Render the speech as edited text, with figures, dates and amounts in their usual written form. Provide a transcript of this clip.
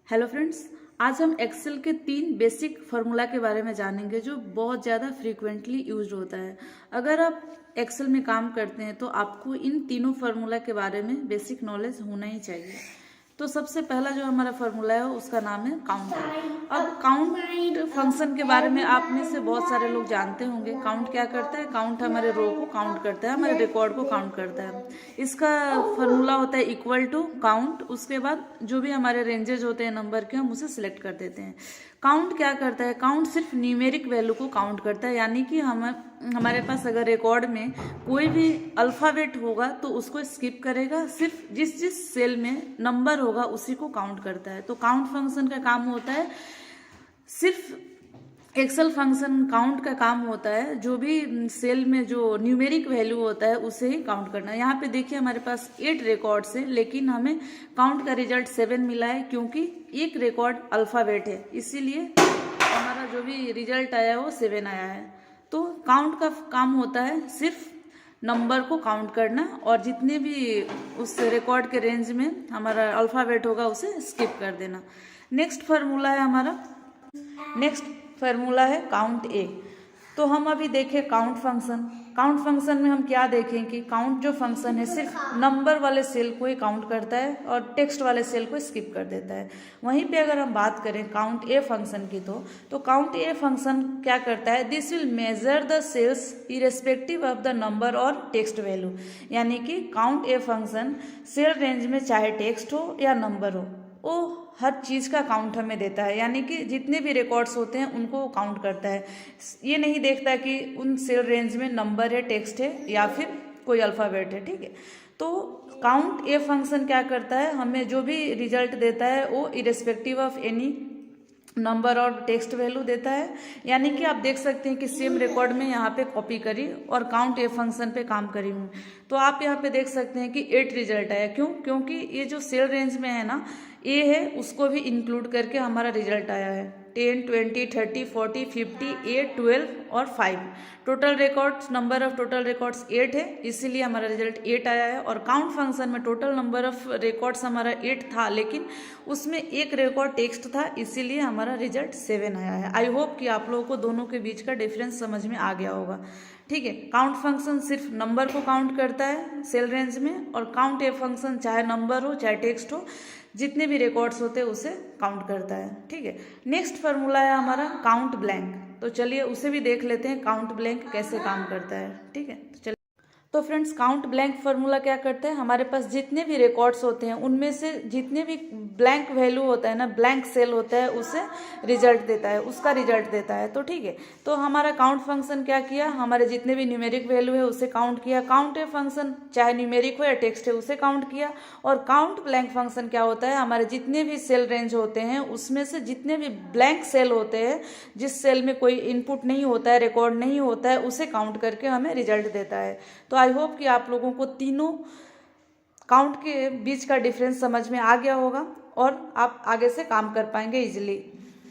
Hello friends, आज हम Excel के 3 बेसिक फार्मूला के बारे में जानेंगे जो बहुत ज़्यादा फ्रीक्वेंटली यूज्ड होता है। अगर आप एक्सेल में काम करते हैं तो आपको इन तीनों फार्मूला के बारे में बेसिक नॉलेज होना ही चाहिए। तो सबसे पहला जो हमारा फार्मूला है उसका नाम है काउंट। अब काउंट फंक्शन के बारे में आप में से बहुत सारे लोग जानते होंगे। काउंट क्या करता है? काउंट हमारे रो को काउंट करता है, हमारे रिकॉर्ड को काउंट करता है। इसका फार्मूला होता है इक्वल टू काउंट, उसके बाद जो भी हमारे रेंजेज होते हैं नंबर के हम उसे सिलेक्ट कर देते हैं। काउंट क्या करता है? काउंट सिर्फ न्यूमेरिक वैल्यू को काउंट करता है, यानी कि हमारे पास अगर रिकॉर्ड में कोई भी अल्फाबेट होगा तो उसको स्किप करेगा, सिर्फ जिस जिस सेल में नंबर होगा उसी को काउंट करता है। तो काउंट फंक्शन का काम होता है, सिर्फ एक्सेल फंक्शन काउंट का काम होता है जो भी सेल में जो न्यूमेरिक वैल्यू होता है उसे ही काउंट करना। यहाँ पे देखिए हमारे पास 8 रिकॉर्ड्स है, लेकिन हमें काउंट का रिजल्ट 7 मिला है क्योंकि एक रिकॉर्ड अल्फाबेट है, इसीलिए हमारा जो भी रिजल्ट आया है वो 7 आया है। तो काउंट का काम होता है सिर्फ नंबर को काउंट करना और जितने भी उस रिकॉर्ड के रेंज में हमारा अल्फाबेट होगा उसे स्किप कर देना। नेक्स्ट फार्मूला है काउंट ए। तो हम अभी देखें काउंट फंक्शन में हम क्या देखें कि काउंट जो फंक्शन है सिर्फ नंबर वाले सेल को ही काउंट करता है और टेक्स्ट वाले सेल को स्किप कर देता है। वहीं पे अगर हम बात करें काउंट ए फंक्शन की तो काउंट ए फंक्शन क्या करता है? This will measure the cells irrespective of the number और टेक्स्ट वैल्यू, यानी कि count A function cell range में चाहे टेक्स्ट हो या नंबर हो वो हर चीज़ का काउंट हमें देता है, यानी कि जितने भी रिकॉर्ड्स होते हैं उनको काउंट करता है। ये नहीं देखता कि उन सेल रेंज में नंबर है, टेक्स्ट है या फिर कोई अल्फ़ाबेट है। ठीक है, तो काउंट ए फंक्शन क्या करता है? हमें जो भी रिजल्ट देता है वो इरेस्पेक्टिव ऑफ एनी नंबर और टेक्स्ट वैल्यू देता है। यानी कि आप देख सकते हैं कि सेम रिकॉर्ड में यहाँ पे कॉपी करी और काउंट ए फंक्शन पे काम करी हूँ, तो आप यहाँ पे देख सकते हैं कि 8 रिजल्ट आया। क्यों? क्योंकि ये जो सेल रेंज में है ना, ए है, उसको भी इंक्लूड करके हमारा रिजल्ट आया है। 10, 20, 30, 40, 50, 8, 12 और 5 total records, number of total records 8 है, इसीलिए हमारा रिजल्ट 8 आया है। और काउंट फंक्शन में टोटल नंबर ऑफ रिकॉर्ड्स हमारा 8 था, लेकिन उसमें एक रिकॉर्ड टेक्स्ट था, इसीलिए हमारा रिजल्ट 7 आया है। आई होप कि आप लोगों को दोनों के बीच का डिफरेंस समझ में आ गया होगा। ठीक है, काउंट फंक्शन सिर्फ नंबर को काउंट करता है सेल रेंज में, और काउंट ए फंक्शन चाहे नंबर हो चाहे टेक्स्ट हो, जितने भी रिकॉर्ड्स होते हैं उसे काउंट करता है। ठीक है, नेक्स्ट फार्मूला है हमारा काउंट ब्लैंक। तो चलिए उसे भी देख लेते हैं, काउंट ब्लैंक कैसे काम करता है। ठीक है, तो चलिए। तो फ्रेंड्स, काउंट ब्लैंक फार्मूला क्या करता है? हमारे पास जितने भी रिकॉर्ड्स होते हैं उनमें से जितने भी ब्लैंक वैल्यू होता है ना, ब्लैंक सेल होता है, उसे रिजल्ट देता है, उसका रिजल्ट देता है। तो ठीक है, तो हमारा काउंट फंक्शन क्या किया? हमारे जितने भी न्यूमेरिक वैल्यू है उसे काउंट किया। काउंट ए फंक्शन चाहे न्यूमेरिक हो या टेक्स्ट है उसे काउंट किया। और काउंट ब्लैंक फंक्शन क्या होता है? हमारे जितने भी सेल रेंज होते हैं उसमें से जितने भी ब्लैंक सेल होते हैं, जिस सेल में कोई इनपुट नहीं होता है, रिकॉर्ड नहीं होता है, उसे काउंट करके हमें रिजल्ट देता है। तो आई होप कि आप लोगों को तीनों काउंट के बीच का डिफरेंस समझ में आ गया होगा और आप आगे से काम कर पाएंगे इजीली।